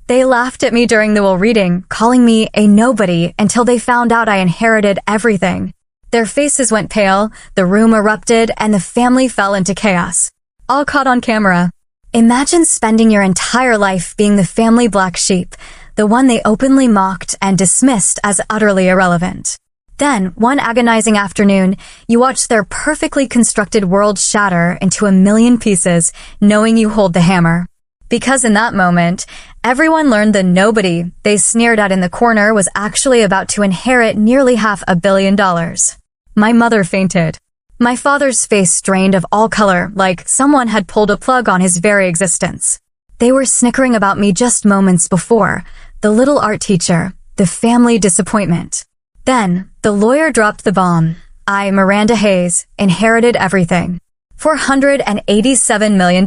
They laughed at me during the will reading, calling me a nobody until they found out I inherited everything. Their faces went pale, the room erupted, and the family fell into chaos. All caught on camera. Imagine spending your entire life being the family black sheep, the one they openly mocked and dismissed as utterly irrelevant. Then, one agonizing afternoon, you watch their perfectly constructed world shatter into a million pieces, knowing you hold the hammer. Because in that moment, everyone learned the nobody they sneered at in the corner was actually about to inherit nearly $500 million. My mother fainted. My father's face drained of all color, like someone had pulled a plug on his very existence. They were snickering about me just moments before, the little art teacher, the family disappointment. Then, the lawyer dropped the bomb. I, Miranda Hayes, inherited everything. $487 million.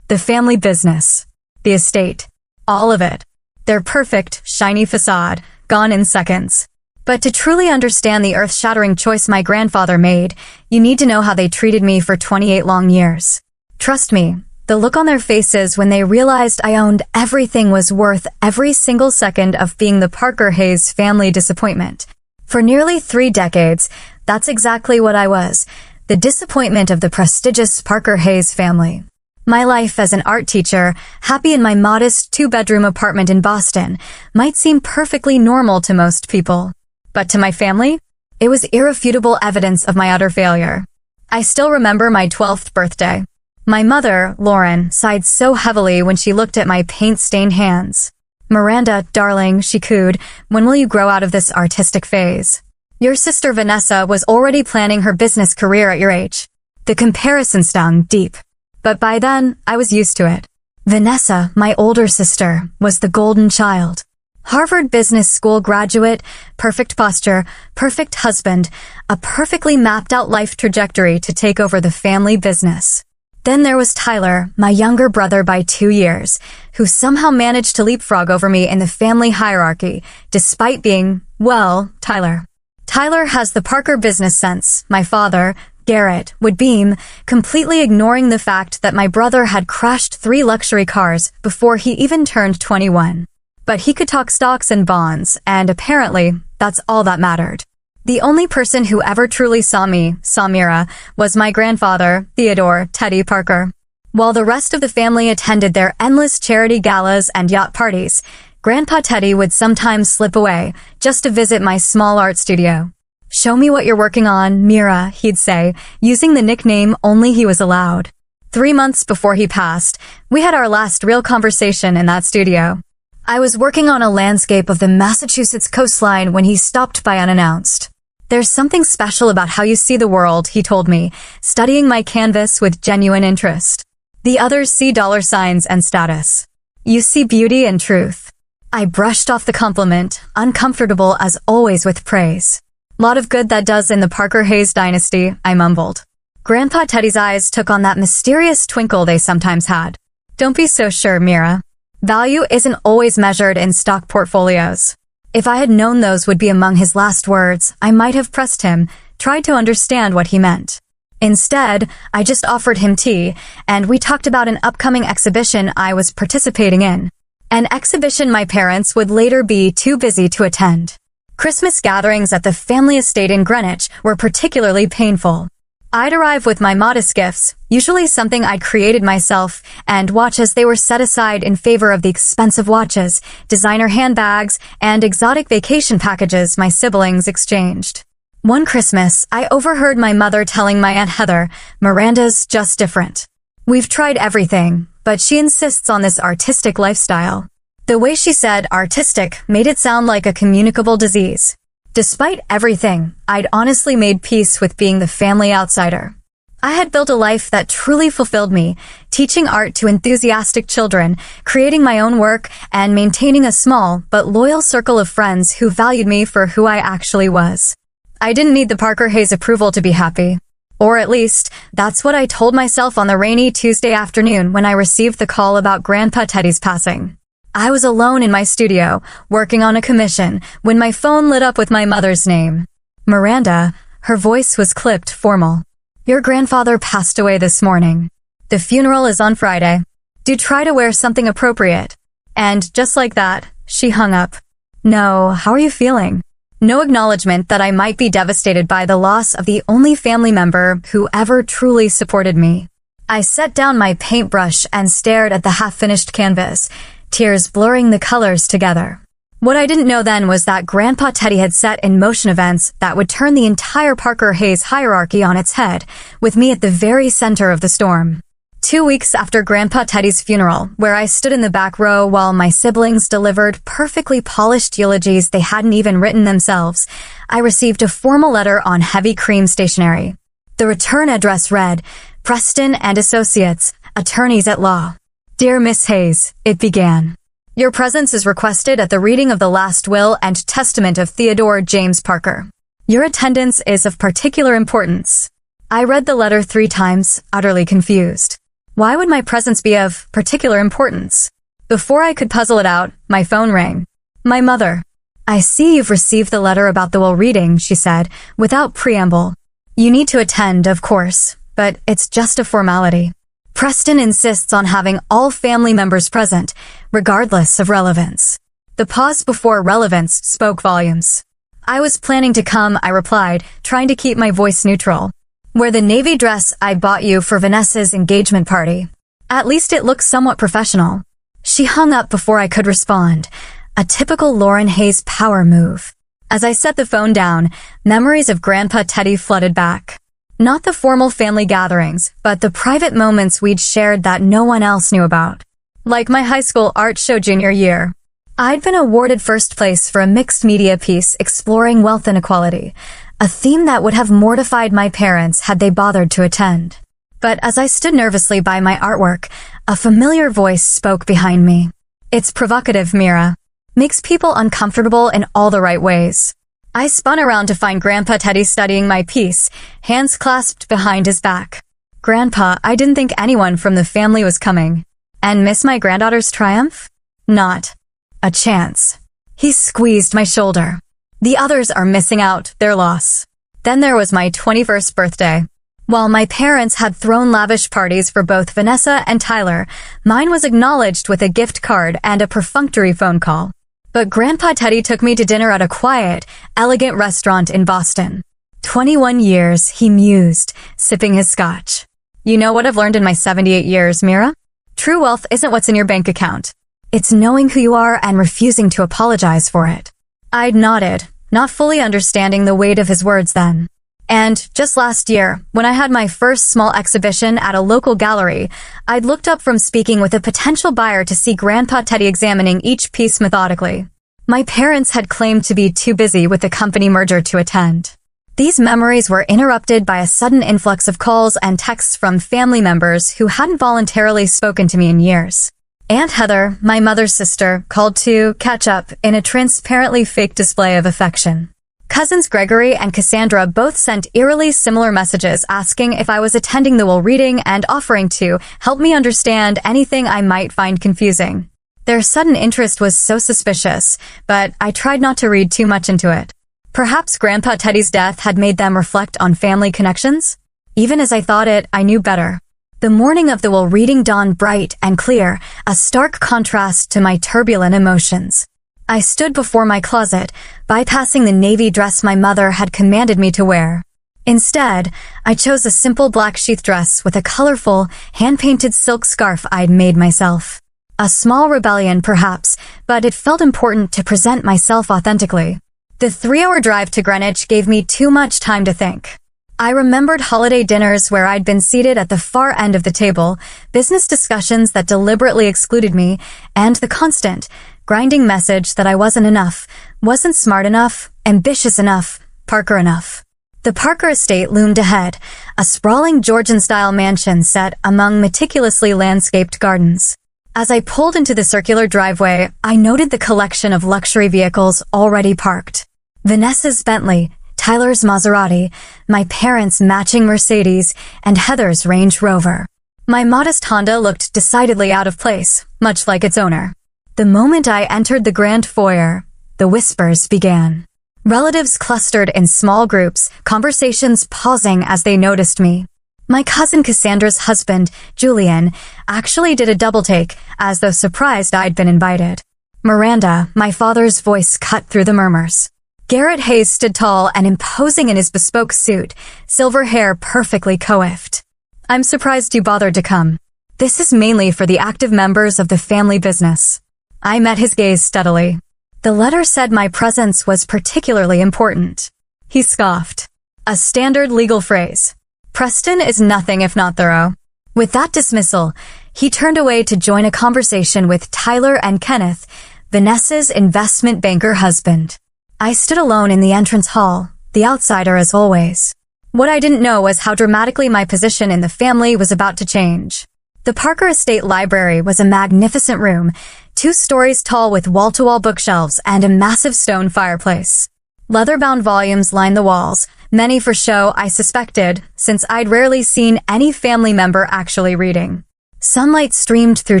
The family business. The estate. All of it. Their perfect, shiny facade, gone in seconds. But to truly understand the earth-shattering choice my grandfather made, you need to know how they treated me for 28 long years. Trust me, the look on their faces when they realized I owned everything was worth every single second of being the Parker Hayes family disappointment. For nearly 3 decades, that's exactly what I was, the disappointment of the prestigious Parker Hayes family. My life as an art teacher, happy in my modest 2-bedroom apartment in Boston, might seem perfectly normal to most people. But to my family, it was irrefutable evidence of my utter failure. I still remember my 12th birthday. My mother, Lauren, sighed so heavily when she looked at my paint-stained hands. "Miranda, darling," she cooed, "when will you grow out of this artistic phase? Your sister Vanessa was already planning her business career at your age." The comparison stung deep. But by then, I was used to it. Vanessa, my older sister, was the golden child. Harvard Business School graduate, perfect posture, perfect husband, a perfectly mapped-out life trajectory to take over the family business. Then there was Tyler, my younger brother by 2 years, who somehow managed to leapfrog over me in the family hierarchy, despite being, well, Tyler. Tyler has the Parker business sense. My father, Garrett, would beam, completely ignoring the fact that my brother had crashed 3 luxury cars before he even turned 21. But he could talk stocks and bonds, and apparently, that's all that mattered. The only person who ever truly saw Mira, was my grandfather, Theodore Teddy Parker. While the rest of the family attended their endless charity galas and yacht parties, Grandpa Teddy would sometimes slip away, just to visit my small art studio. "Show me what you're working on, Mira," he'd say, using the nickname only he was allowed. 3 months before he passed, we had our last real conversation in that studio. I was working on a landscape of the Massachusetts coastline when he stopped by unannounced. "There's something special about how you see the world," he told me, studying my canvas with genuine interest. "The others see dollar signs and status. You see beauty and truth." I brushed off the compliment, uncomfortable as always with praise. "Lot of good that does in the Parker Hayes dynasty," I mumbled. Grandpa Teddy's eyes took on that mysterious twinkle they sometimes had. "Don't be so sure, Mira. Value isn't always measured in stock portfolios." If I had known those would be among his last words, I might have pressed him, tried to understand what he meant. Instead, I just offered him tea, and we talked about an upcoming exhibition I was participating in. An exhibition my parents would later be too busy to attend. Christmas gatherings at the family estate in Greenwich were particularly painful. I'd arrive with my modest gifts, usually something I'd created myself, and watch as they were set aside in favor of the expensive watches, designer handbags, and exotic vacation packages my siblings exchanged. One Christmas, I overheard my mother telling my Aunt Heather, "Miranda's just different. We've tried everything, but she insists on this artistic lifestyle." The way she said artistic made it sound like a communicable disease. Despite everything, I'd honestly made peace with being the family outsider. I had built a life that truly fulfilled me, teaching art to enthusiastic children, creating my own work, and maintaining a small but loyal circle of friends who valued me for who I actually was. I didn't need the Parker Hayes approval to be happy. Or at least, that's what I told myself on the rainy Tuesday afternoon when I received the call about Grandpa Teddy's passing. I was alone in my studio, working on a commission, when my phone lit up with my mother's name. "Miranda," her voice was clipped formal. "Your grandfather passed away this morning. The funeral is on Friday. Do try to wear something appropriate." And just like that, she hung up. No, how are you feeling? No acknowledgement that I might be devastated by the loss of the only family member who ever truly supported me. I set down my paintbrush and stared at the half-finished canvas, tears blurring the colors together. What I didn't know then was that Grandpa Teddy had set in motion events that would turn the entire Parker Hayes hierarchy on its head, with me at the very center of the storm. 2 weeks after Grandpa Teddy's funeral, where I stood in the back row while my siblings delivered perfectly polished eulogies they hadn't even written themselves, I received a formal letter on heavy cream stationery. The return address read, Preston and Associates, Attorneys at Law. Dear Miss Hayes, it began. Your presence is requested at the reading of the last will and testament of Theodore James Parker. Your attendance is of particular importance. I read the letter 3 times, utterly confused. Why would my presence be of particular importance? Before I could puzzle it out, my phone rang. My mother. I see you've received the letter about the will reading, she said, without preamble. You need to attend, of course, but it's just a formality. Preston insists on having all family members present, regardless of relevance. The pause before relevance spoke volumes. I was planning to come, I replied, trying to keep my voice neutral. Wear the navy dress I bought you for Vanessa's engagement party. At least it looks somewhat professional. She hung up before I could respond. A typical Lauren Hayes power move. As I set the phone down, memories of Grandpa Teddy flooded back. Not the formal family gatherings, but the private moments we'd shared that no one else knew about. Like my high school art show junior year. I'd been awarded first place for a mixed media piece exploring wealth inequality, a theme that would have mortified my parents had they bothered to attend. But as I stood nervously by my artwork, a familiar voice spoke behind me. It's provocative, Mira. Makes people uncomfortable in all the right ways. I spun around to find Grandpa Teddy studying my piece, hands clasped behind his back. Grandpa, I didn't think anyone from the family was coming. And miss my granddaughter's triumph? Not a chance. He squeezed my shoulder. The others are missing out, their loss. Then there was my 21st birthday. While my parents had thrown lavish parties for both Vanessa and Tyler, mine was acknowledged with a gift card and a perfunctory phone call. But Grandpa Teddy took me to dinner at a quiet, elegant restaurant in Boston. 21 years, he mused, sipping his scotch. You know what I've learned in my 78 years, Mira? True wealth isn't what's in your bank account. It's knowing who you are and refusing to apologize for it. I'd nodded, not fully understanding the weight of his words then. And just last year, when I had my first small exhibition at a local gallery, I'd looked up from speaking with a potential buyer to see Grandpa Teddy examining each piece methodically. My parents had claimed to be too busy with the company merger to attend. These memories were interrupted by a sudden influx of calls and texts from family members who hadn't voluntarily spoken to me in years. Aunt Heather, my mother's sister, called to catch up in a transparently fake display of affection. Cousins Gregory and Cassandra both sent eerily similar messages asking if I was attending the will reading and offering to help me understand anything I might find confusing. Their sudden interest was so suspicious, but I tried not to read too much into it. Perhaps Grandpa Teddy's death had made them reflect on family connections? Even as I thought it, I knew better. The morning of the will reading dawned bright and clear, a stark contrast to my turbulent emotions. I stood before my closet, bypassing the navy dress my mother had commanded me to wear. Instead, I chose a simple black sheath dress with a colorful, hand-painted silk scarf I'd made myself. A small rebellion, perhaps, but it felt important to present myself authentically. The 3-hour drive to Greenwich gave me too much time to think. I remembered holiday dinners where I'd been seated at the far end of the table, business discussions that deliberately excluded me, and the constant, grinding message that I wasn't enough, wasn't smart enough, ambitious enough, Parker enough. The Parker estate loomed ahead, a sprawling Georgian-style mansion set among meticulously landscaped gardens. As I pulled into the circular driveway, I noted the collection of luxury vehicles already parked. Vanessa's Bentley, Tyler's Maserati, my parents' matching Mercedes, and Heather's Range Rover. My modest Honda looked decidedly out of place, much like its owner. The moment I entered the grand foyer, the whispers began. Relatives clustered in small groups, conversations pausing as they noticed me. My cousin Cassandra's husband, Julian, actually did a double take, as though surprised I'd been invited. Miranda, my father's voice cut through the murmurs. Garrett Hayes stood tall and imposing in his bespoke suit, silver hair perfectly coiffed. I'm surprised you bothered to come. This is mainly for the active members of the family business. I met his gaze steadily. The letter said my presence was particularly important. He scoffed. A standard legal phrase. Preston is nothing if not thorough. With that dismissal, he turned away to join a conversation with Tyler and Kenneth, Vanessa's investment banker husband. I stood alone in the entrance hall, the outsider as always. What I didn't know was how dramatically my position in the family was about to change. The Parker Estate Library was a magnificent room, 2 stories tall with wall-to-wall bookshelves and a massive stone fireplace. Leather-bound volumes lined the walls, many for show, I suspected, since I'd rarely seen any family member actually reading. Sunlight streamed through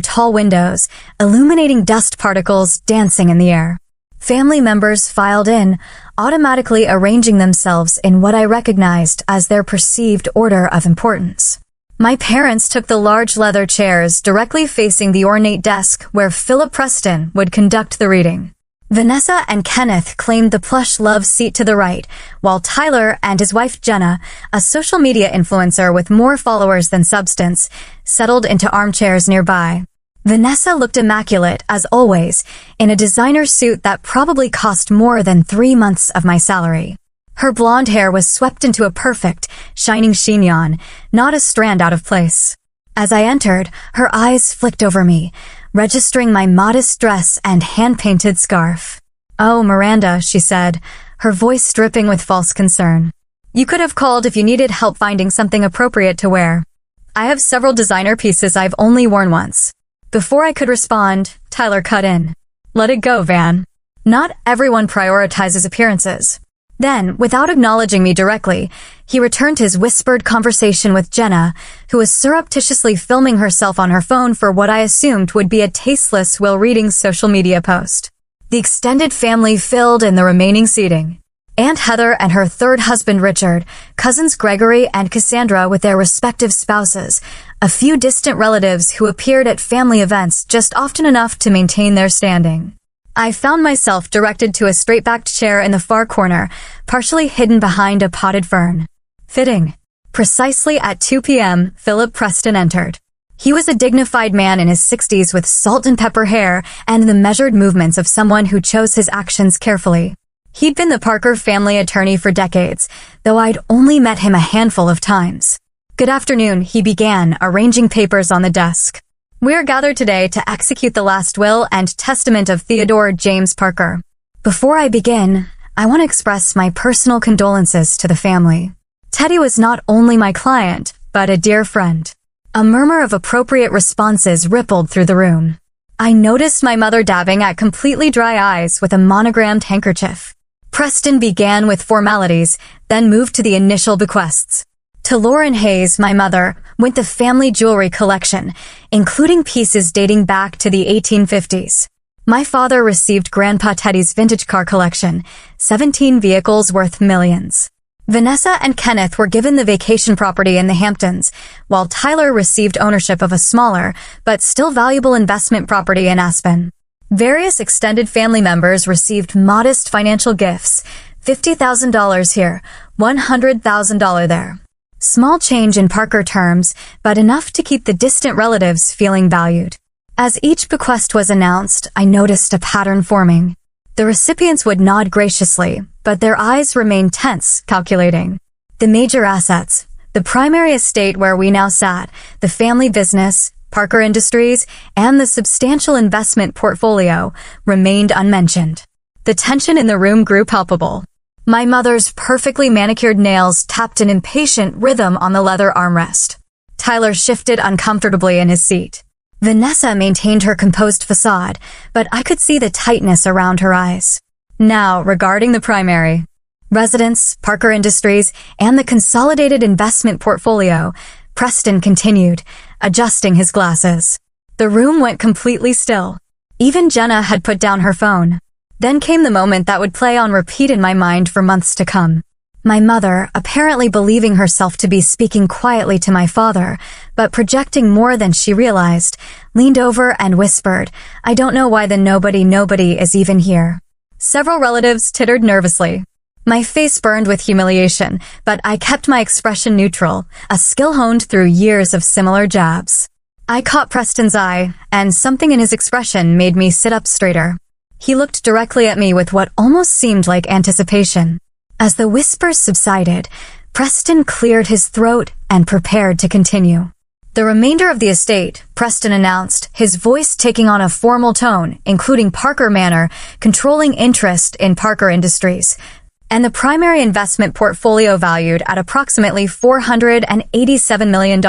tall windows, illuminating dust particles dancing in the air. Family members filed in, automatically arranging themselves in what I recognized as their perceived order of importance. My parents took the large leather chairs directly facing the ornate desk where Philip Preston would conduct the reading. Vanessa and Kenneth claimed the plush love seat to the right, while Tyler and his wife Jenna, a social media influencer with more followers than substance, settled into armchairs nearby. Vanessa looked immaculate, as always, in a designer suit that probably cost more than 3 months of my salary. Her blonde hair was swept into a perfect, shining chignon, not a strand out of place. As I entered, her eyes flicked over me, registering my modest dress and hand-painted scarf. "Oh, Miranda," she said, her voice dripping with false concern. "You could have called if you needed help finding something appropriate to wear. I have several designer pieces I've only worn once." Before I could respond, Tyler cut in. "Let it go, Van. Not everyone prioritizes appearances." Then, without acknowledging me directly, he returned his whispered conversation with Jenna, who was surreptitiously filming herself on her phone for what I assumed would be a tasteless will-reading social media post. The extended family filled in the remaining seating. Aunt Heather and her third husband Richard, cousins Gregory and Cassandra with their respective spouses, a few distant relatives who appeared at family events just often enough to maintain their standing. I found myself directed to a straight-backed chair in the far corner, partially hidden behind a potted fern. Fitting. Precisely at 2 p.m., Philip Preston entered. He was a dignified man in his 60s with salt and pepper hair and the measured movements of someone who chose his actions carefully. He'd been the Parker family attorney for decades, though I'd only met him a handful of times. "Good afternoon," he began, arranging papers on the desk. "We are gathered today to execute the last will and testament of Theodore James Parker. Before I begin, I want to express my personal condolences to the family. Teddy was not only my client, but a dear friend." A murmur of appropriate responses rippled through the room. I noticed my mother dabbing at completely dry eyes with a monogrammed handkerchief. Preston began with formalities, then moved to the initial bequests. To Lauren Hayes, my mother, went the family jewelry collection, including pieces dating back to the 1850s. My father received Grandpa Teddy's vintage car collection, 17 vehicles worth millions. Vanessa and Kenneth were given the vacation property in the Hamptons, while Tyler received ownership of a smaller, but still valuable investment property in Aspen. Various extended family members received modest financial gifts, $50,000 here, $100,000 there. Small change in Parker terms, but enough to keep the distant relatives feeling valued. As each bequest was announced, I noticed a pattern forming. The recipients would nod graciously, but their eyes remained tense, calculating. The major assets, the primary estate where we now sat, the family business, Parker Industries, and the substantial investment portfolio remained unmentioned. The tension in the room grew palpable. My mother's perfectly manicured nails tapped an impatient rhythm on the leather armrest. Tyler shifted uncomfortably in his seat. Vanessa maintained her composed facade, but I could see the tightness around her eyes. Now, regarding the primary residence, Parker Industries, and the consolidated investment portfolio, Preston continued, adjusting his glasses. The room went completely still. Even Jenna had put down her phone. Then came the moment that would play on repeat in my mind for months to come. My mother, apparently believing herself to be speaking quietly to my father, but projecting more than she realized, leaned over and whispered, "I don't know why the nobody is even here." Several relatives tittered nervously. My face burned with humiliation, but I kept my expression neutral, a skill honed through years of similar jabs. I caught Preston's eye, and something in his expression made me sit up straighter. He looked directly at me with what almost seemed like anticipation. As the whispers subsided, Preston cleared his throat and prepared to continue. The remainder of the estate, Preston announced, his voice taking on a formal tone, including Parker Manor, controlling interest in Parker Industries, and the primary investment portfolio valued at approximately $487 million,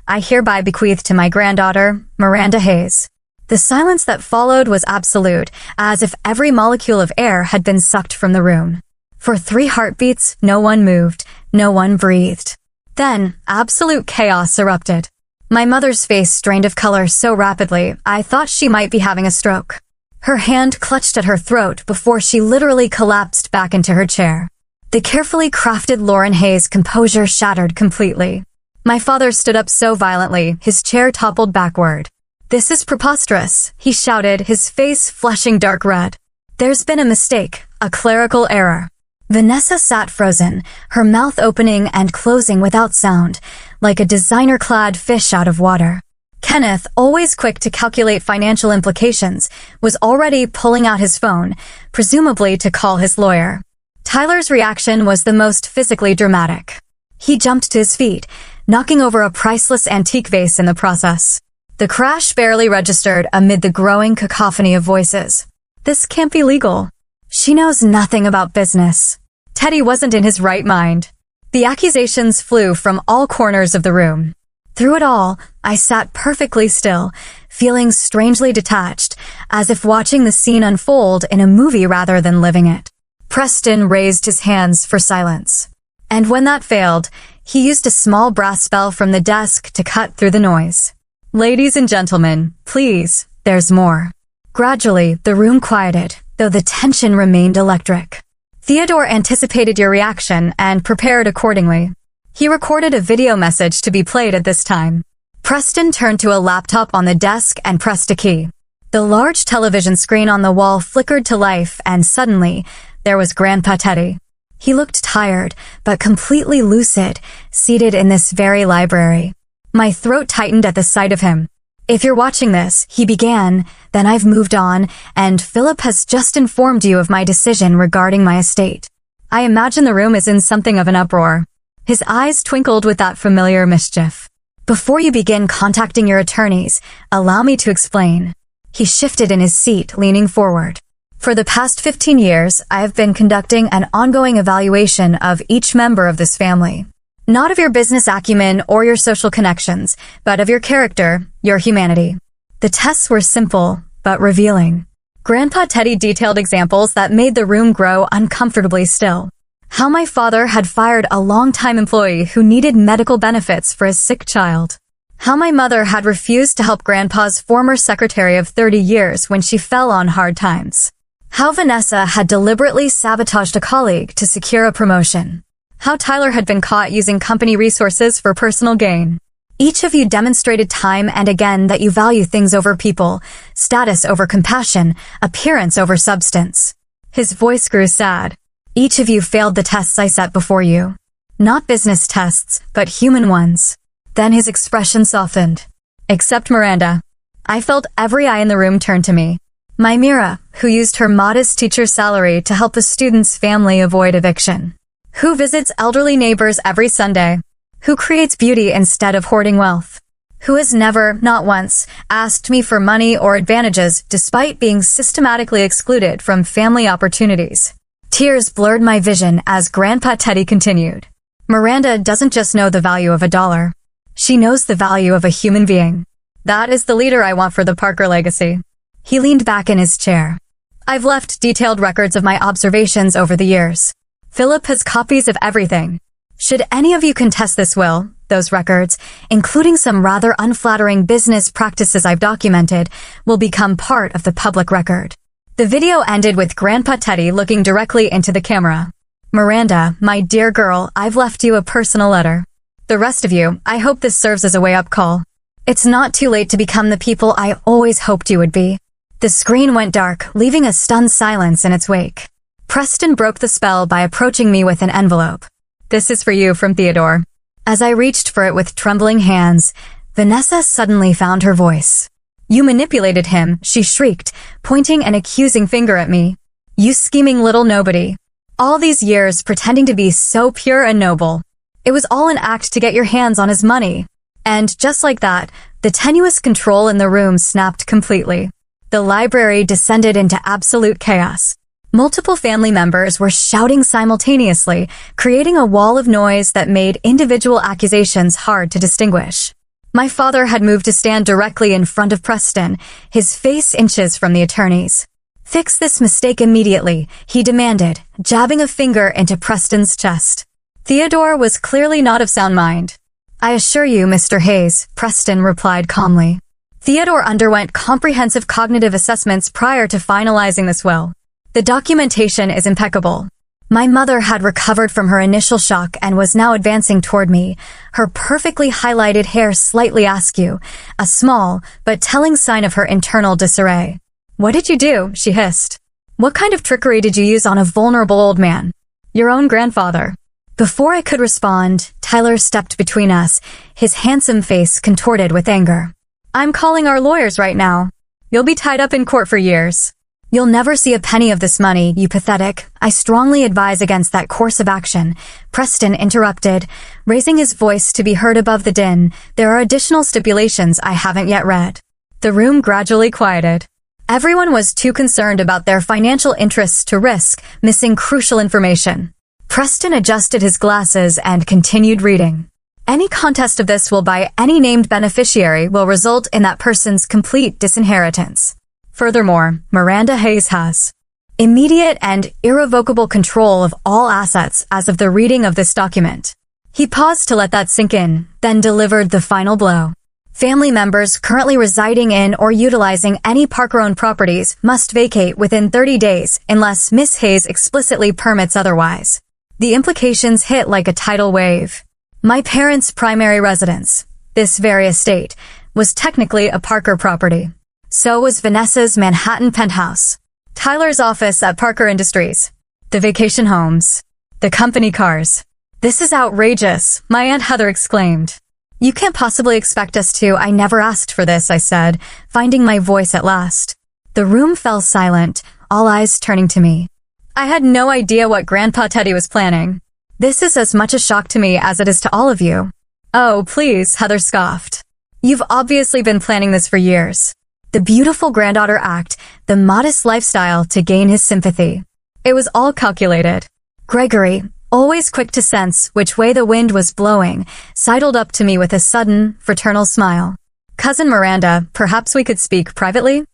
I hereby bequeath to my granddaughter, Miranda Hayes. The silence that followed was absolute, as if every molecule of air had been sucked from the room. For 3 heartbeats, no one moved, no one breathed. Then, absolute chaos erupted. My mother's face drained of color so rapidly, I thought she might be having a stroke. Her hand clutched at her throat before she literally collapsed back into her chair. The carefully crafted Lauren Hayes' composure shattered completely. My father stood up so violently, his chair toppled backward. "This is preposterous," he shouted, his face flushing dark red. "There's been a mistake, a clerical error." Vanessa sat frozen, her mouth opening and closing without sound, like a designer-clad fish out of water. Kenneth, always quick to calculate financial implications, was already pulling out his phone, presumably to call his lawyer. Tyler's reaction was the most physically dramatic. He jumped to his feet, knocking over a priceless antique vase in the process. The crash barely registered amid the growing cacophony of voices. "This can't be legal. She knows nothing about business." Teddy wasn't in his right mind. The accusations flew from all corners of the room. Through it all, I sat perfectly still, feeling strangely detached, as if watching the scene unfold in a movie rather than living it. Preston raised his hands for silence. And when that failed, he used a small brass bell from the desk to cut through the noise. "Ladies and gentlemen, please, there's more." Gradually, the room quieted, though the tension remained electric. Theodore anticipated your reaction and prepared accordingly. He recorded a video message to be played at this time. Preston turned to a laptop on the desk and pressed a key. The large television screen on the wall flickered to life, and suddenly, there was Grandpa Teddy. He looked tired, but completely lucid, seated in this very library. My throat tightened at the sight of him. "If you're watching this," he began, "then I've moved on, and Philip has just informed you of my decision regarding my estate." I imagine the room is in something of an uproar. His eyes twinkled with that familiar mischief. "Before you begin contacting your attorneys, allow me to explain." He shifted in his seat, leaning forward. "For the past 15 years, I have been conducting an ongoing evaluation of each member of this family. Not of your business acumen or your social connections, but of your character, your humanity." The tests were simple, but revealing. Grandpa Teddy detailed examples that made the room grow uncomfortably still. How my father had fired a long-time employee who needed medical benefits for his sick child. How my mother had refused to help Grandpa's former secretary of 30 years when she fell on hard times. How Vanessa had deliberately sabotaged a colleague to secure a promotion. How Tyler had been caught using company resources for personal gain. Each of you demonstrated time and again that you value things over people, status over compassion, appearance over substance. His voice grew sad. Each of you failed the tests I set before you. Not business tests, but human ones. Then his expression softened. Except Miranda. I felt every eye in the room turn to me. My Mira, who used her modest teacher's salary to help a student's family avoid eviction. Who visits elderly neighbors every Sunday. Who creates beauty instead of hoarding wealth. Who has never, not once, asked me for money or advantages despite being systematically excluded from family opportunities. Tears blurred my vision as Grandpa Teddy continued. Miranda doesn't just know the value of $1. She knows the value of a human being. That is the leader I want for the Parker legacy. He leaned back in his chair. I've left detailed records of my observations over the years. Philip has copies of everything. Should any of you contest this will, those records, including some rather unflattering business practices I've documented, will become part of the public record. The video ended with Grandpa Teddy looking directly into the camera. Miranda, my dear girl, I've left you a personal letter. The rest of you, I hope this serves as a wake-up call. It's not too late to become the people I always hoped you would be. The screen went dark, leaving a stunned silence in its wake. Preston broke the spell by approaching me with an envelope. This is for you from Theodore. As I reached for it with trembling hands, Vanessa suddenly found her voice. You manipulated him, she shrieked, pointing an accusing finger at me. You scheming little nobody. All these years pretending to be so pure and noble. It was all an act to get your hands on his money. And just like that, the tenuous control in the room snapped completely. The library descended into absolute chaos. Multiple family members were shouting simultaneously, creating a wall of noise that made individual accusations hard to distinguish. My father had moved to stand directly in front of Preston, his face inches from the attorneys. Fix this mistake immediately, he demanded, jabbing a finger into Preston's chest. Theodore was clearly not of sound mind. I assure you, Mr. Hayes, Preston replied calmly. Theodore underwent comprehensive cognitive assessments prior to finalizing this will. The documentation is impeccable. My mother had recovered from her initial shock and was now advancing toward me, her perfectly highlighted hair slightly askew, a small but telling sign of her internal disarray. What did you do? She hissed. What kind of trickery did you use on a vulnerable old man? Your own grandfather. Before I could respond, Tyler stepped between us, his handsome face contorted with anger. I'm calling our lawyers right now. You'll be tied up in court for years. You'll never see a penny of this money, you pathetic. I strongly advise against that course of action. Preston interrupted, raising his voice to be heard above the din. There are additional stipulations I haven't yet read. The room gradually quieted. Everyone was too concerned about their financial interests to risk missing crucial information. Preston adjusted his glasses and continued reading. Any contest of this will by any named beneficiary will result in that person's complete disinheritance. Furthermore, Miranda Hayes has immediate and irrevocable control of all assets as of the reading of this document. He paused to let that sink in, then delivered the final blow. Family members currently residing in or utilizing any Parker-owned properties must vacate within 30 days unless Miss Hayes explicitly permits otherwise. The implications hit like a tidal wave. My parents' primary residence, this very estate, was technically a Parker property. So was Vanessa's Manhattan penthouse, Tyler's office at Parker Industries, the vacation homes, the company cars. This is outrageous, my Aunt Heather exclaimed. You can't possibly expect us to. I never asked for this, I said, finding my voice at last. The room fell silent, all eyes turning to me. I had no idea what Grandpa Teddy was planning. This is as much a shock to me as it is to all of you. Oh, please, Heather scoffed. You've obviously been planning this for years. The beautiful granddaughter act, the modest lifestyle to gain his sympathy. It was all calculated. Gregory, always quick to sense which way the wind was blowing, sidled up to me with a sudden, fraternal smile. Cousin Miranda, perhaps we could speak privately?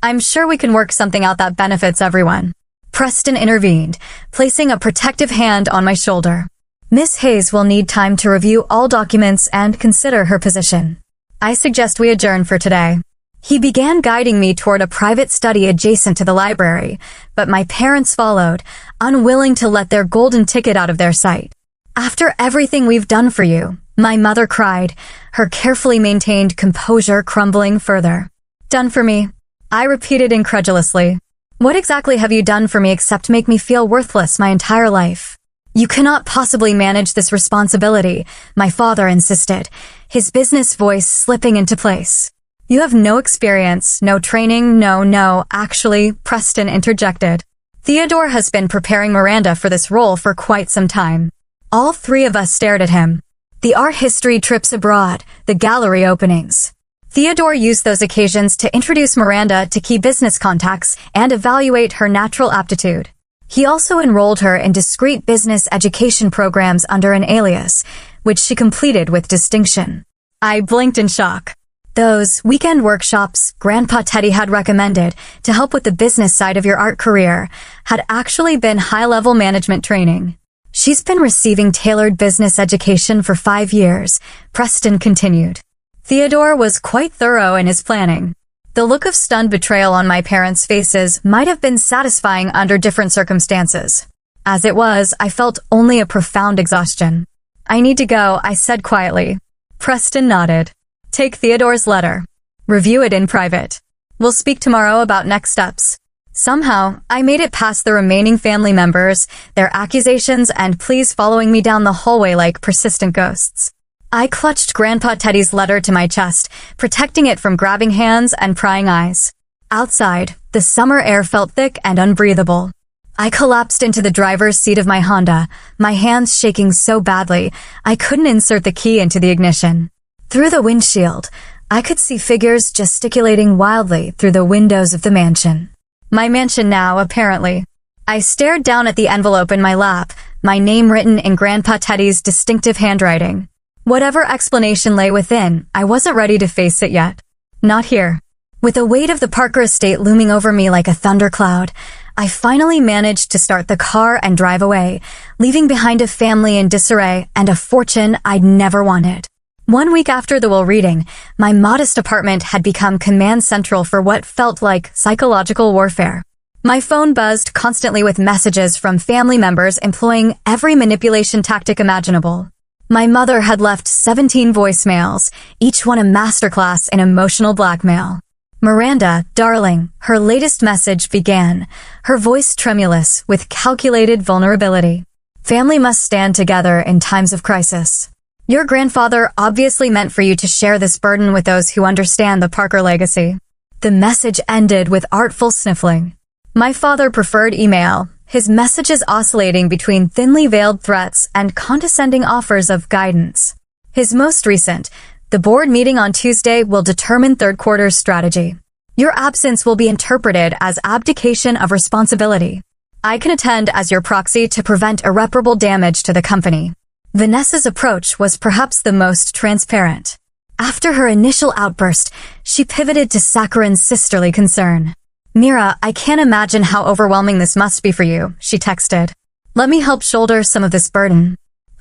I'm sure we can work something out that benefits everyone. Preston intervened, placing a protective hand on my shoulder. Miss Hayes will need time to review all documents and consider her position. I suggest we adjourn for today. He began guiding me toward a private study adjacent to the library, but my parents followed, unwilling to let their golden ticket out of their sight. After everything we've done for you, my mother cried, her carefully maintained composure crumbling further. Done for me? I repeated incredulously. What exactly have you done for me except make me feel worthless my entire life? You cannot possibly manage this responsibility, my father insisted, his business voice slipping into place. You have no experience, no training, no, actually, Preston interjected. Theodore has been preparing Miranda for this role for quite some time. All three of us stared at him. The art history trips abroad, the gallery openings. Theodore used those occasions to introduce Miranda to key business contacts and evaluate her natural aptitude. He also enrolled her in discrete business education programs under an alias, which she completed with distinction. I blinked in shock. Those weekend workshops Grandpa Teddy had recommended to help with the business side of your art career had actually been high-level management training. She's been receiving tailored business education for 5 years, Preston continued. Theodore was quite thorough in his planning. The look of stunned betrayal on my parents' faces might have been satisfying under different circumstances. As it was, I felt only a profound exhaustion. "I need to go," I said quietly. Preston nodded. "Take Theodore's letter. Review it in private. We'll speak tomorrow about next steps." Somehow, I made it past the remaining family members, their accusations and pleas following me down the hallway like persistent ghosts. I clutched Grandpa Teddy's letter to my chest, protecting it from grabbing hands and prying eyes. Outside, the summer air felt thick and unbreathable. I collapsed into the driver's seat of my Honda, my hands shaking so badly I couldn't insert the key into the ignition. Through the windshield, I could see figures gesticulating wildly through the windows of the mansion. My mansion now, apparently. I stared down at the envelope in my lap, my name written in Grandpa Teddy's distinctive handwriting. Whatever explanation lay within, I wasn't ready to face it yet. Not here. With the weight of the Parker estate looming over me like a thundercloud, I finally managed to start the car and drive away, leaving behind a family in disarray and a fortune I'd never wanted. 1 week after the will reading, my modest apartment had become command central for what felt like psychological warfare. My phone buzzed constantly with messages from family members employing every manipulation tactic imaginable. My mother had left 17 voicemails, each one a masterclass in emotional blackmail. "Miranda, darling," her latest message began, her voice tremulous with calculated vulnerability. "Family must stand together in times of crisis. Your grandfather obviously meant for you to share this burden with those who understand the Parker legacy." The message ended with artful sniffling. My father preferred email, his messages oscillating between thinly veiled threats and condescending offers of guidance. His most recent, "The board meeting on Tuesday will determine third quarter's strategy. Your absence will be interpreted as abdication of responsibility. I can attend as your proxy to prevent irreparable damage to the company." Vanessa's approach was perhaps the most transparent. After her initial outburst, she pivoted to saccharin's sisterly concern. "Mira, I can't imagine how overwhelming this must be for you," she texted. "Let me help shoulder some of this burden.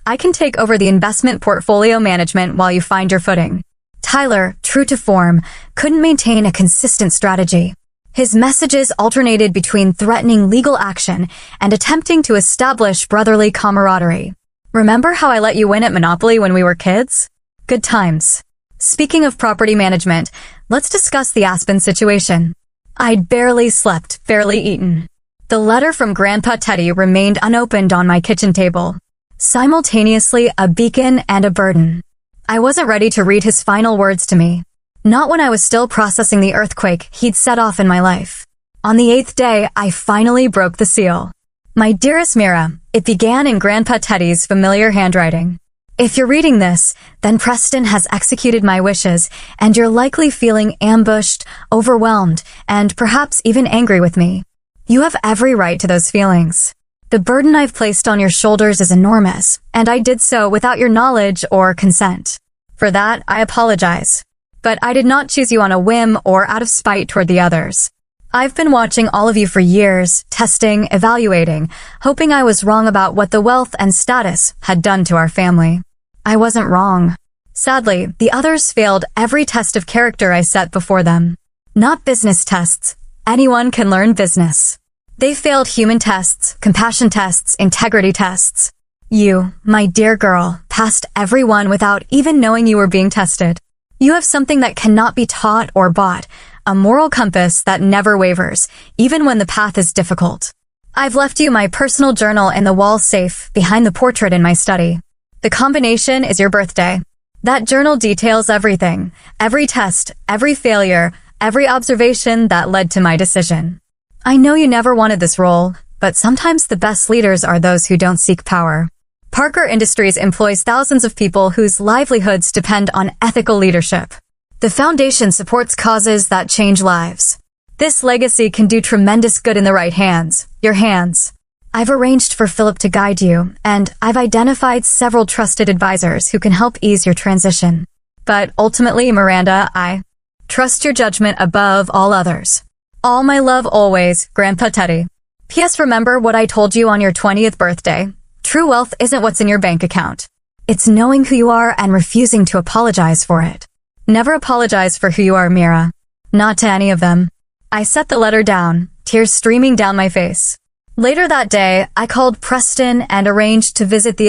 I can take over the investment portfolio management while you find your footing." Tyler, true to form, couldn't maintain a consistent strategy. His messages alternated between threatening legal action and attempting to establish brotherly camaraderie. "Remember how I let you win at Monopoly when we were kids? Good times. Speaking of property management, let's discuss the Aspen situation." I'd barely slept, barely eaten. The letter from Grandpa Teddy remained unopened on my kitchen table, simultaneously a beacon and a burden. I wasn't ready to read his final words to me. Not when I was still processing the earthquake he'd set off in my life. On the 8th day, I finally broke the seal. "My dearest Mira," it began in Grandpa Teddy's familiar handwriting. "If you're reading this, then Preston has executed my wishes, and you're likely feeling ambushed, overwhelmed, and perhaps even angry with me. You have every right to those feelings. The burden I've placed on your shoulders is enormous, and I did so without your knowledge or consent. For that, I apologize. But I did not choose you on a whim or out of spite toward the others. I've been watching all of you for years, testing, evaluating, hoping I was wrong about what the wealth and status had done to our family. I wasn't wrong. Sadly, the others failed every test of character I set before them. Not business tests. Anyone can learn business. They failed human tests, compassion tests, integrity tests. You, my dear girl, passed every one without even knowing you were being tested. You have something that cannot be taught or bought, a moral compass that never wavers, even when the path is difficult. I've left you my personal journal in the wall safe behind the portrait in my study. The combination is your birthday. That journal details everything, every test, every failure, every observation that led to my decision. I know you never wanted this role, but sometimes the best leaders are those who don't seek power. Parker Industries employs thousands of people whose livelihoods depend on ethical leadership. The foundation supports causes that change lives. This legacy can do tremendous good in the right hands, your hands. I've arranged for Philip to guide you, and I've identified several trusted advisors who can help ease your transition. But ultimately, Miranda, I trust your judgment above all others. All my love always, Grandpa Teddy. P.S. Remember what I told you on your 20th birthday. True wealth isn't what's in your bank account. It's knowing who you are and refusing to apologize for it. Never apologize for who you are, Mira. Not to any of them. I set the letter down, tears streaming down my face. Later that day, I called Preston and arranged to visit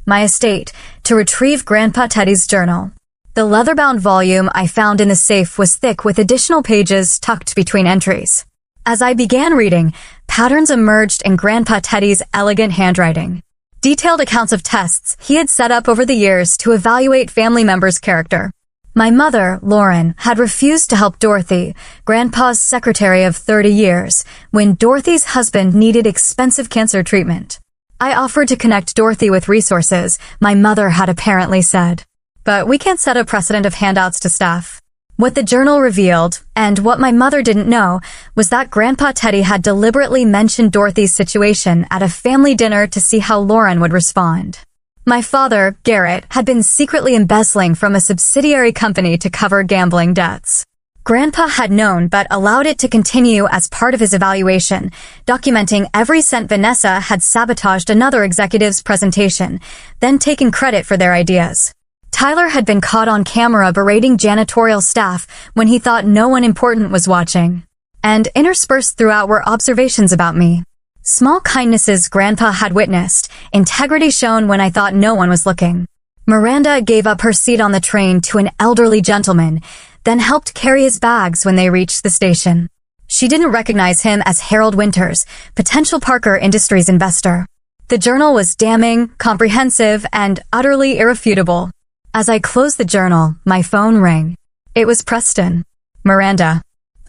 my estate, to retrieve Grandpa Teddy's journal. The leather-bound volume I found in the safe was thick with additional pages tucked between entries. As I began reading, patterns emerged in Grandpa Teddy's elegant handwriting. Detailed accounts of tests he had set up over the years to evaluate family members' character. My mother, Lauren, had refused to help Dorothy, Grandpa's secretary of 30 years, when Dorothy's husband needed expensive cancer treatment. I offered to connect Dorothy with resources, my mother had apparently said. But we can't set a precedent of handouts to staff. What the journal revealed, and what my mother didn't know, was that Grandpa Teddy had deliberately mentioned Dorothy's situation at a family dinner to see how Lauren would respond. My father, Garrett, had been secretly embezzling from a subsidiary company to cover gambling debts. Grandpa had known but allowed it to continue as part of his evaluation, documenting every cent Vanessa had sabotaged another executive's presentation, then taking credit for their ideas. Tyler had been caught on camera berating janitorial staff when he thought no one important was watching. And interspersed throughout were observations about me. Small kindnesses Grandpa had witnessed, integrity shown when I thought no one was looking. Miranda gave up her seat on the train to an elderly gentleman, then helped carry his bags when they reached the station. She didn't recognize him as Harold Winters, potential Parker Industries investor. The journal was damning, comprehensive, and utterly irrefutable. As I closed the journal, my phone rang. It was Preston. Miranda.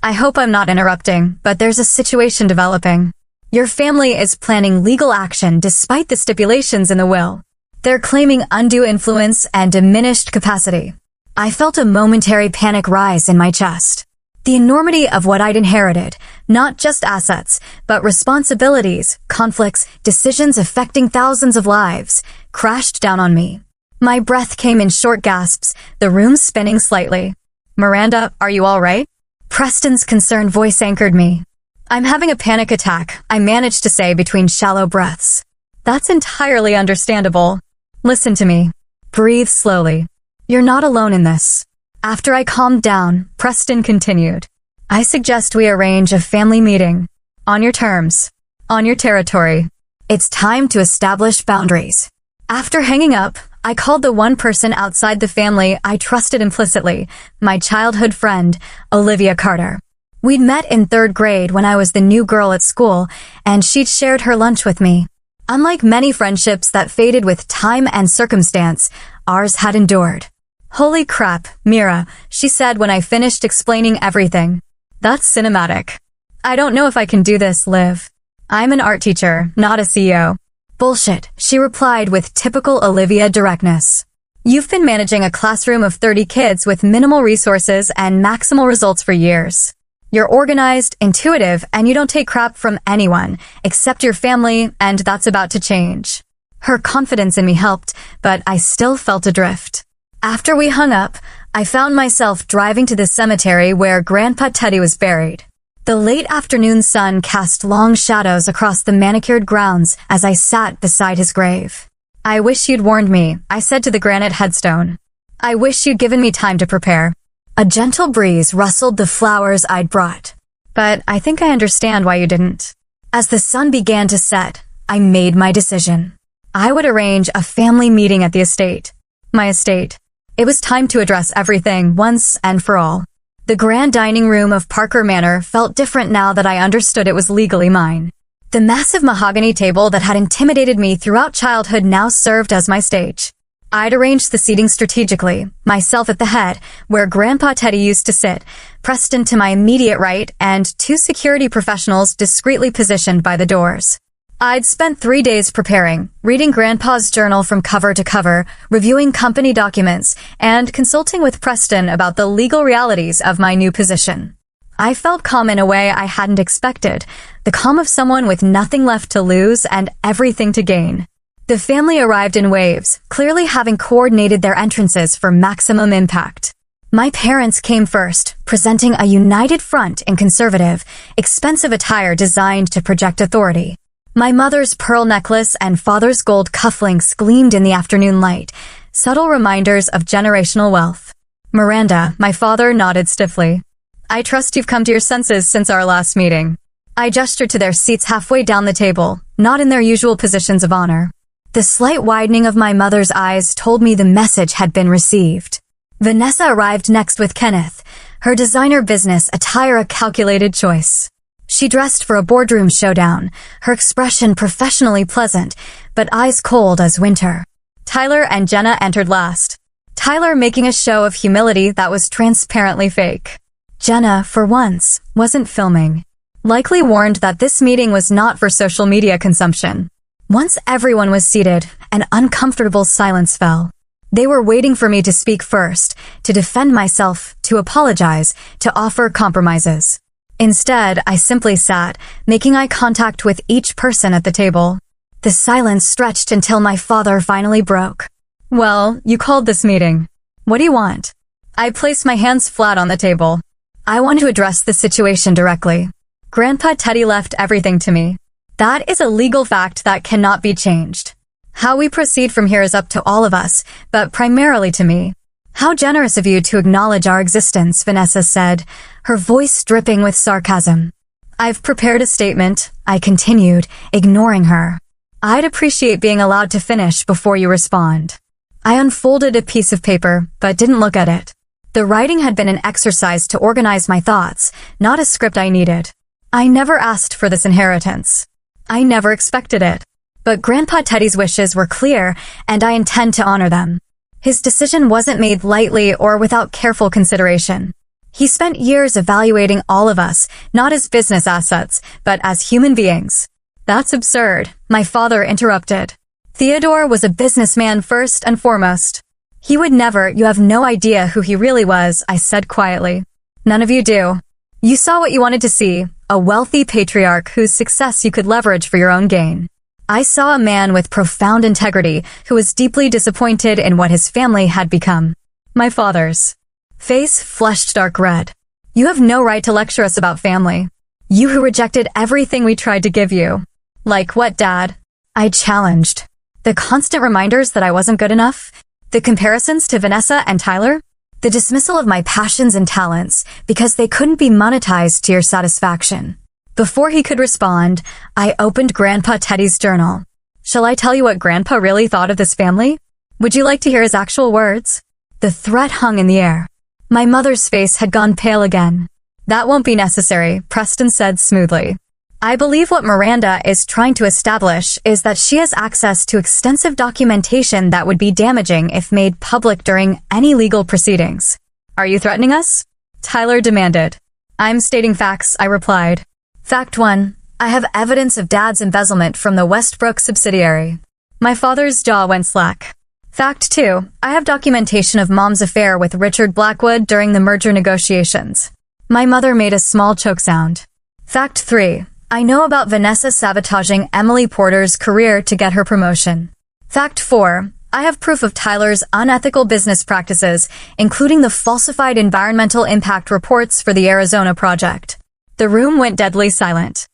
I hope I'm not interrupting, but there's a situation developing. Your family is planning legal action despite the stipulations in the will. They're claiming undue influence and diminished capacity. I felt a momentary panic rise in my chest. The enormity of what I'd inherited, not just assets, but responsibilities, conflicts, decisions affecting thousands of lives, crashed down on me. My breath came in short gasps, the room spinning slightly. Miranda, are you all right? Preston's concerned voice anchored me. I'm having a panic attack, I managed to say between shallow breaths. That's entirely understandable. Listen to me. Breathe slowly. You're not alone in this. After I calmed down, Preston continued. I suggest we arrange a family meeting. On your terms. On your territory. It's time to establish boundaries. After hanging up, I called the one person outside the family I trusted implicitly, my childhood friend, Olivia Carter. We'd met in 3rd grade when I was the new girl at school, and she'd shared her lunch with me. Unlike many friendships that faded with time and circumstance, ours had endured. Holy crap, Mira, she said when I finished explaining everything. That's cinematic. I don't know if I can do this, Liv. I'm an art teacher, not a CEO. Bullshit, she replied with typical Olivia directness. You've been managing a classroom of 30 kids with minimal resources and maximal results for years. You're organized, intuitive, and you don't take crap from anyone, except your family, and that's about to change. Her confidence in me helped, but I still felt adrift. After we hung up, I found myself driving to the cemetery where Grandpa Teddy was buried. The late afternoon sun cast long shadows across the manicured grounds as I sat beside his grave. I wish you'd warned me, I said to the granite headstone. I wish you'd given me time to prepare. A gentle breeze rustled the flowers I'd brought. But I think I understand why you didn't. As the sun began to set, I made my decision. I would arrange a family meeting at the estate. My estate. It was time to address everything once and for all. The grand dining room of Parker Manor felt different now that I understood it was legally mine. The massive mahogany table that had intimidated me throughout childhood now served as my stage. I'd arranged the seating strategically, myself at the head, where Grandpa Teddy used to sit, Preston to my immediate right, and 2 security professionals discreetly positioned by the doors. I'd spent 3 days preparing, reading Grandpa's journal from cover to cover, reviewing company documents, and consulting with Preston about the legal realities of my new position. I felt calm in a way I hadn't expected, the calm of someone with nothing left to lose and everything to gain. The family arrived in waves, clearly having coordinated their entrances for maximum impact. My parents came first, presenting a united front in conservative, expensive attire designed to project authority. My mother's pearl necklace and father's gold cufflinks gleamed in the afternoon light, subtle reminders of generational wealth. Miranda, my father, nodded stiffly. I trust you've come to your senses since our last meeting. I gestured to their seats halfway down the table, not in their usual positions of honor. The slight widening of my mother's eyes told me the message had been received. Vanessa arrived next with Kenneth, her designer business attire a calculated choice. She dressed for a boardroom showdown, her expression professionally pleasant, but eyes cold as winter. Tyler and Jenna entered last. Tyler making a show of humility that was transparently fake. Jenna, for once, wasn't filming. Likely warned that this meeting was not for social media consumption. Once everyone was seated, an uncomfortable silence fell. They were waiting for me to speak first, to defend myself, to apologize, to offer compromises. Instead, I simply sat, making eye contact with each person at the table. The silence stretched until my father finally broke. "Well, you called this meeting. What do you want?" I placed my hands flat on the table. "I want to address the situation directly. Grandpa Teddy left everything to me. That is a legal fact that cannot be changed. How we proceed from here is up to all of us, but primarily to me." "How generous of you to acknowledge our existence," Vanessa said, her voice dripping with sarcasm. "I've prepared a statement," I continued, ignoring her. "I'd appreciate being allowed to finish before you respond." I unfolded a piece of paper, but didn't look at it. The writing had been an exercise to organize my thoughts, not a script I needed. I never asked for this inheritance. I never expected it. But Grandpa Teddy's wishes were clear, and I intend to honor them. His decision wasn't made lightly or without careful consideration. He spent years evaluating all of us, not as business assets, but as human beings. "That's absurd," my father interrupted. "Theodore was a businessman first and foremost." "He would never, you have no idea who he really was," I said quietly. "None of you do. You saw what you wanted to see, a wealthy patriarch whose success you could leverage for your own gain. I saw a man with profound integrity who was deeply disappointed in what his family had become." My father's face flushed dark red. "You have no right to lecture us about family. You who rejected everything we tried to give you." "Like what, Dad?" I challenged. "The constant reminders that I wasn't good enough? The comparisons to Vanessa and Tyler? The dismissal of my passions and talents because they couldn't be monetized to your satisfaction?" Before he could respond, I opened Grandpa Teddy's journal. "Shall I tell you what Grandpa really thought of this family? Would you like to hear his actual words?" The threat hung in the air. My mother's face had gone pale again. "That won't be necessary," Preston said smoothly. "I believe what Miranda is trying to establish is that she has access to extensive documentation that would be damaging if made public during any legal proceedings." "Are you threatening us?" Tyler demanded. "I'm stating facts," I replied. "Fact 1. I have evidence of Dad's embezzlement from the Westbrook subsidiary." My father's jaw went slack. "Fact 2. I have documentation of Mom's affair with Richard Blackwood during the merger negotiations." My mother made a small choke sound. "Fact 3. I know about Vanessa sabotaging Emily Porter's career to get her promotion." Fact 4. I have proof of Tyler's unethical business practices, including the falsified environmental impact reports for the Arizona project. The room went deadly silent.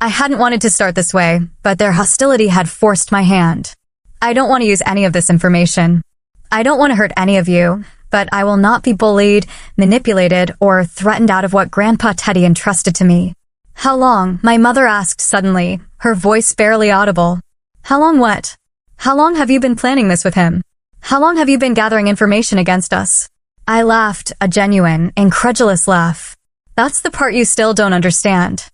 I hadn't wanted to start this way, but their hostility had forced my hand. "I don't want to use any of this information. I don't want to hurt any of you, but I will not be bullied, manipulated, or threatened out of what Grandpa Teddy entrusted to me." "How long?" my mother asked suddenly, her voice barely audible. "How long what? How long have you been planning this with him? How long have you been gathering information against us?" I laughed, a genuine, incredulous laugh. "That's the part you still don't understand.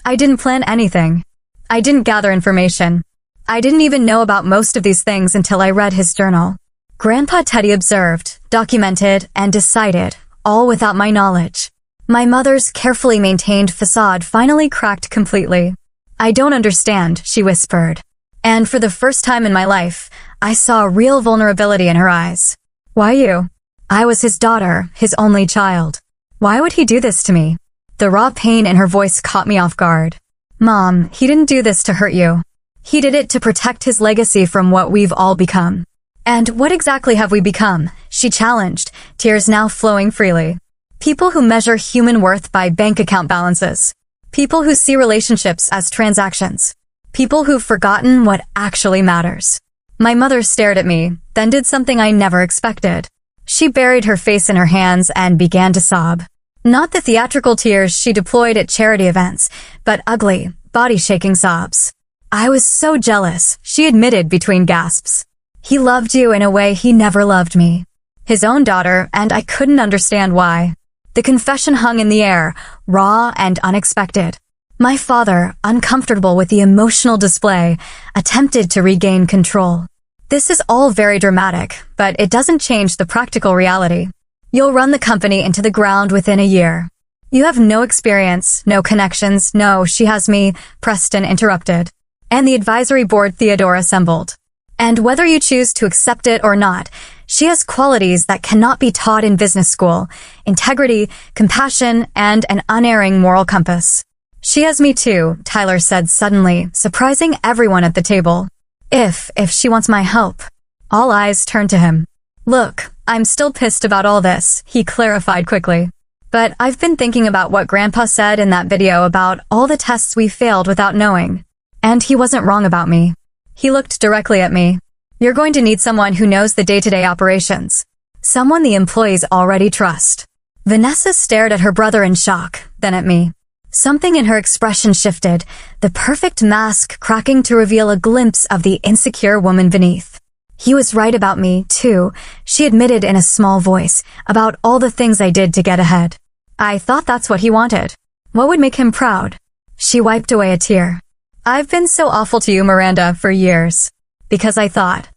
I didn't plan anything. I didn't gather information. I didn't even know about most of these things until I read his journal." Grandpa Teddy observed, documented, and decided, all without my knowledge. My mother's carefully maintained facade finally cracked completely. "I don't understand," she whispered. And for the first time in my life, I saw real vulnerability in her eyes. "Why you? I was his daughter, his only child. Why would he do this to me?" The raw pain in her voice caught me off guard. "Mom, he didn't do this to hurt you. He did it to protect his legacy from what we've all become." "And what exactly have we become?" she challenged, tears now flowing freely. "People who measure human worth by bank account balances. People who see relationships as transactions. People who've forgotten what actually matters." My mother stared at me, then did something I never expected. She buried her face in her hands and began to sob. Not the theatrical tears she deployed at charity events, but ugly, body-shaking sobs. I was so jealous, she admitted between gasps. He loved you in a way he never loved me. His own daughter, and I couldn't understand why. The confession hung in the air, raw and unexpected. My father, uncomfortable with the emotional display, attempted to regain control. This is all very dramatic, but it doesn't change the practical reality. You'll run the company into the ground within a year. You have no experience, no connections, no, she has me, Preston interrupted. And the advisory board Theodore assembled. And whether you choose to accept it or not, she has qualities that cannot be taught in business school: integrity, compassion, and an unerring moral compass. She has me too, Tyler said suddenly, surprising everyone at the table. If she wants my help. All eyes turned to him. Look, I'm still pissed about all this, he clarified quickly. But I've been thinking about what Grandpa said in that video about all the tests we failed without knowing. And he wasn't wrong about me. He looked directly at me. You're going to need someone who knows the day-to-day operations. Someone the employees already trust. Vanessa stared at her brother in shock, then at me. Something in her expression shifted, the perfect mask cracking to reveal a glimpse of the insecure woman beneath. He was right about me, too, she admitted in a small voice, about all the things I did to get ahead. I thought that's what he wanted. What would make him proud? She wiped away a tear. I've been so awful to you, Miranda, for years. Because I thought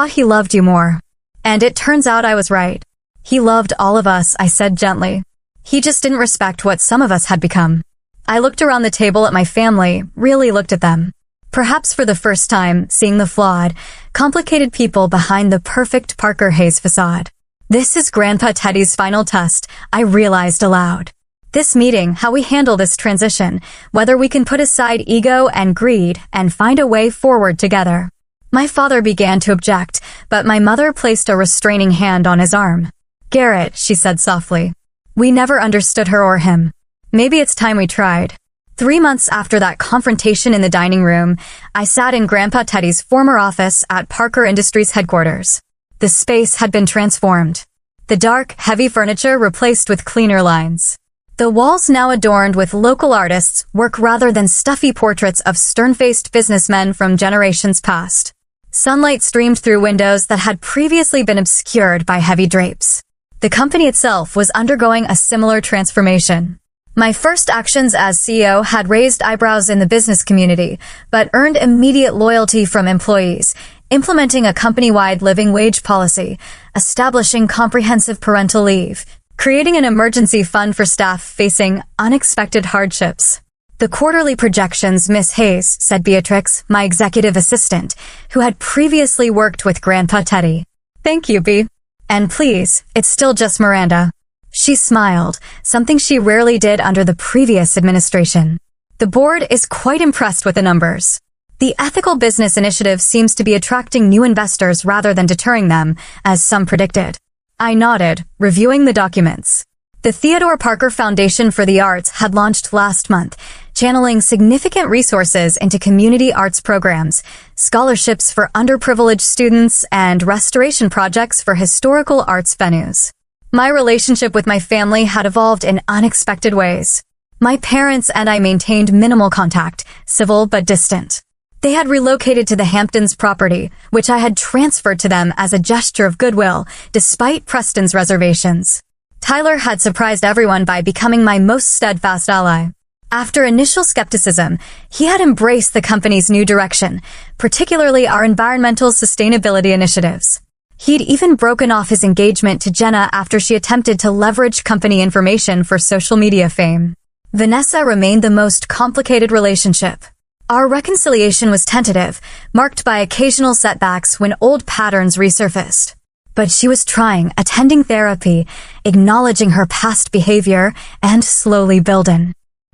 he loved you more. And it turns out I was right. He loved all of us, I said gently. He just didn't respect what some of us had become. I looked around the table at my family, really looked at them. Perhaps for the first time, seeing the flawed, complicated people behind the perfect Parker Hayes facade. This is Grandpa Teddy's final test, I realized aloud. This meeting, how we handle this transition, whether we can put aside ego and greed and find a way forward together. My father began to object, but my mother placed a restraining hand on his arm. Garrett, she said softly. We never understood her or him. Maybe it's time we tried. 3 months after that confrontation in the dining room, I sat in Grandpa Teddy's former office at Parker Industries headquarters. The space had been transformed. The dark, heavy furniture replaced with cleaner lines. The walls now adorned with local artists' work rather than stuffy portraits of stern-faced businessmen from generations past. Sunlight streamed through windows that had previously been obscured by heavy drapes. The company itself was undergoing a similar transformation. My first actions as CEO had raised eyebrows in the business community, but earned immediate loyalty from employees, implementing a company-wide living wage policy, establishing comprehensive parental leave, creating an emergency fund for staff facing unexpected hardships. The quarterly projections, Miss Hayes, said Beatrix, my executive assistant, who had previously worked with Grandpa Teddy. Thank you, Bea. And please, it's still just Miranda. She smiled, something she rarely did under the previous administration. The board is quite impressed with the numbers. The ethical business initiative seems to be attracting new investors rather than deterring them, as some predicted. I nodded, reviewing the documents. The Theodore Parker Foundation for the Arts had launched last month, channeling significant resources into community arts programs, scholarships for underprivileged students, and restoration projects for historical arts venues. My relationship with my family had evolved in unexpected ways. My parents and I maintained minimal contact, civil but distant. They had relocated to the Hamptons property, which I had transferred to them as a gesture of goodwill, despite Preston's reservations. Tyler had surprised everyone by becoming my most steadfast ally. After initial skepticism, he had embraced the company's new direction, particularly our environmental sustainability initiatives. He'd even broken off his engagement to Jenna after she attempted to leverage company information for social media fame. Vanessa remained the most complicated relationship. Our reconciliation was tentative, marked by occasional setbacks when old patterns resurfaced. But she was trying, attending therapy, acknowledging her past behavior, and slowly building.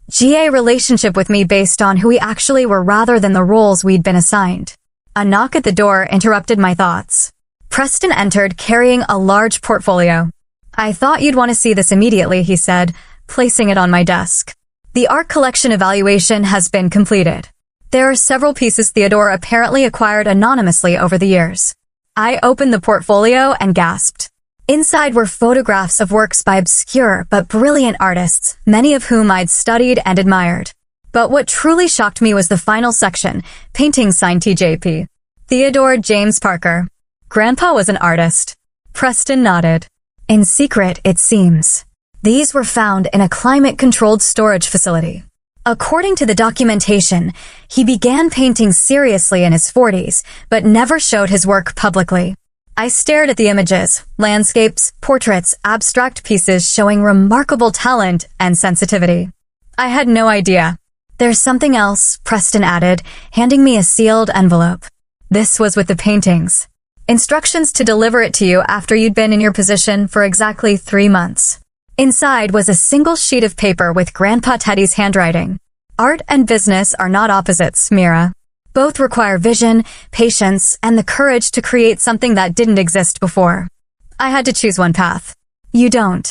GA relationship with me based on who we actually were rather than the roles we'd been assigned. A knock at the door interrupted my thoughts. Preston entered carrying a large portfolio. I thought you'd want to see this immediately, he said, placing it on my desk. The art collection evaluation has been completed. There are several pieces Theodore apparently acquired anonymously over the years. I opened the portfolio and gasped. Inside were photographs of works by obscure but brilliant artists, many of whom I'd studied and admired. But what truly shocked me was the final section, paintings signed TJP. Theodore James Parker. Grandpa was an artist. Preston nodded. In secret, it seems. These were found in a climate-controlled storage facility. According to the documentation, he began painting seriously in his 40s, but never showed his work publicly. I stared at the images, landscapes, portraits, abstract pieces showing remarkable talent and sensitivity. I had no idea. There's something else, Preston added, handing me a sealed envelope. This was with the paintings. Instructions to deliver it to you after you'd been in your position for exactly 3 months. Inside was a single sheet of paper with Grandpa Teddy's handwriting. Art and business are not opposites, Mira. Both require vision, patience, and the courage to create something that didn't exist before. I had to choose one path. You don't.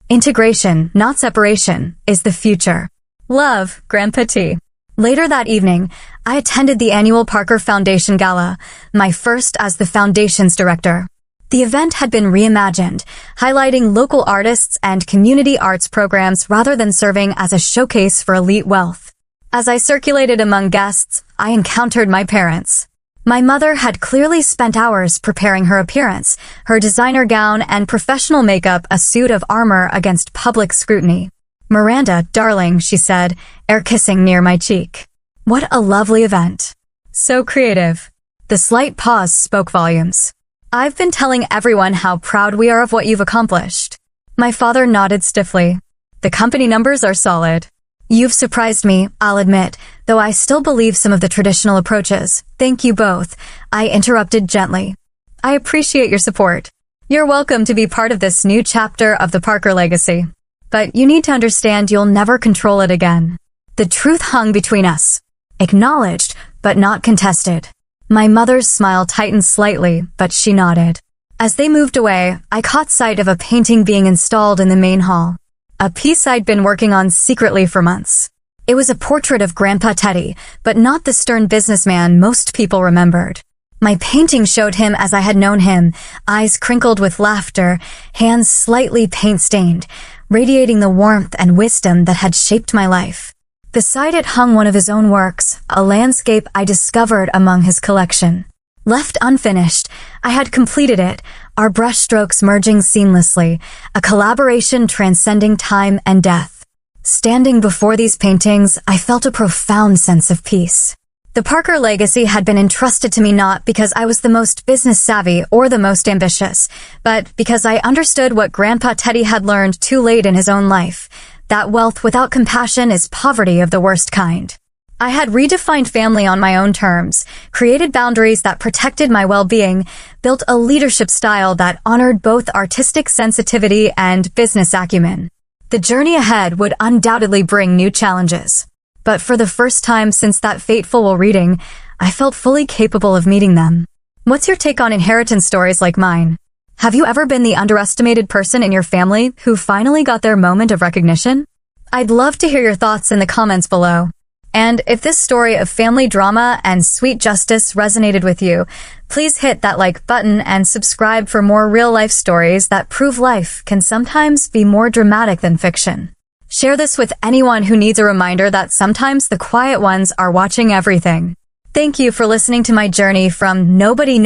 Integration, not separation, is the future. Love, Grandpa T. Later that evening, I attended the annual Parker Foundation Gala, my first as the Foundation's director. The event had been reimagined, highlighting local artists and community arts programs rather than serving as a showcase for elite wealth. As I circulated among guests, I encountered my parents. My mother had clearly spent hours preparing her appearance, her designer gown and professional makeup a suit of armor against public scrutiny. Miranda, darling, she said, air-kissing near my cheek. What a lovely event. So creative. The slight pause spoke volumes. I've been telling everyone how proud we are of what you've accomplished. My father nodded stiffly. The company numbers are solid. You've surprised me, I'll admit, though I still believe some of the traditional approaches. Thank you both, I interrupted gently. I appreciate your support. You're welcome to be part of this new chapter of the Parker legacy. But you need to understand you'll never control it again. The truth hung between us. Acknowledged, but not contested. My mother's smile tightened slightly, but she nodded. As they moved away, I caught sight of a painting being installed in the main hall. A piece I'd been working on secretly for months. It was a portrait of Grandpa Teddy, but not the stern businessman most people remembered. My painting showed him as I had known him, eyes crinkled with laughter, hands slightly paint-stained, radiating the warmth and wisdom that had shaped my life. Beside it hung one of his own works, a landscape I discovered among his collection. Left unfinished, I had completed it, our brushstrokes merging seamlessly, a collaboration transcending time and death. Standing before these paintings, I felt a profound sense of peace. The Parker legacy had been entrusted to me not because I was the most business-savvy or the most ambitious, but because I understood what Grandpa Teddy had learned too late in his own life, that wealth without compassion is poverty of the worst kind. I had redefined family on my own terms, created boundaries that protected my well-being, built a leadership style that honored both artistic sensitivity and business acumen. The journey ahead would undoubtedly bring new challenges. But for the first time since that fateful reading, I felt fully capable of meeting them. What's your take on inheritance stories like mine? Have you ever been the underestimated person in your family who finally got their moment of recognition? I'd love to hear your thoughts in the comments below. And if this story of family drama and sweet justice resonated with you, please hit that like button and subscribe for more real-life stories that prove life can sometimes be more dramatic than fiction. Share this with anyone who needs a reminder that sometimes the quiet ones are watching everything. Thank you for listening to my journey from nobody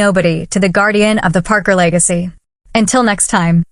to the guardian of the Parker legacy. Until next time.